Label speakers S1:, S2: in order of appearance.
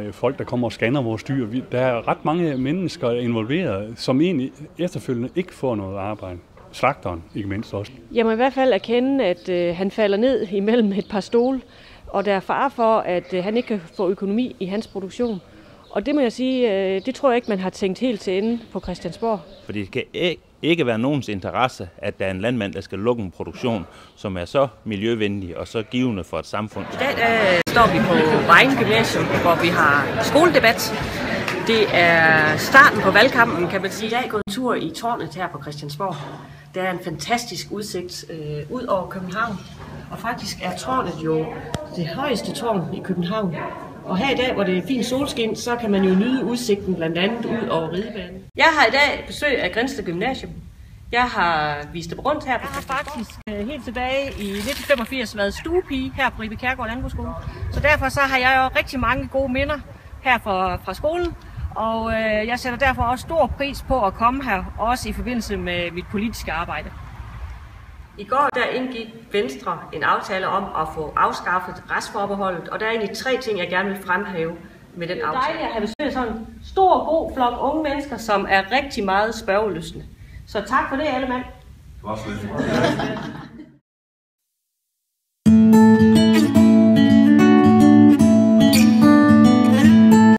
S1: har folk, der kommer og scanner vores dyr. Der er ret mange mennesker involveret, som egentlig efterfølgende ikke får noget arbejde. Slagteren, ikke mindst også.
S2: Jeg må i hvert fald erkende, at han falder ned imellem et par stole, og der er fare for, at han ikke kan få økonomi i hans produktion. Og det må jeg sige, det tror jeg ikke, man har tænkt helt til ende på Christiansborg.
S3: For det kan ikke være nogens interesse, at der er en landmand, der skal lukke en produktion, som er så miljøvenlig og så givende for et samfund.
S4: I dag står vi på Vejen Gymnasium, hvor vi har skoledebat. Det er starten på valgkampen, kan man sige. I dag går en tur i tårnet her på Christiansborg. Der er en fantastisk udsigt ud over København. Og faktisk er tårnet jo det højeste tårn i København. Og her i dag, hvor det er fint solskin, så kan man jo nyde udsigten blandt andet ud over Ridebanen. Jeg har i dag besøg af Grindsted Gymnasium. Jeg har vist det rundt her på Christiansborg. Jeg har faktisk helt tilbage i 1985 været stuepige her på Ribe Kjærgaard Landbrugsskole. Så derfor så har jeg jo rigtig mange gode minder her fra skolen. Og jeg sætter derfor også stor pris på at komme her, også i forbindelse med mit politiske arbejde. I går der indgik Venstre en aftale om at få afskaffet retsforbeholdet, og der er egentlig 3 ting, jeg gerne vil fremhæve med den aftale. Det er dejligt at have besøg af sådan en stor, god flok unge mennesker, som er rigtig meget spørgelystne. Så tak for det, alle mand.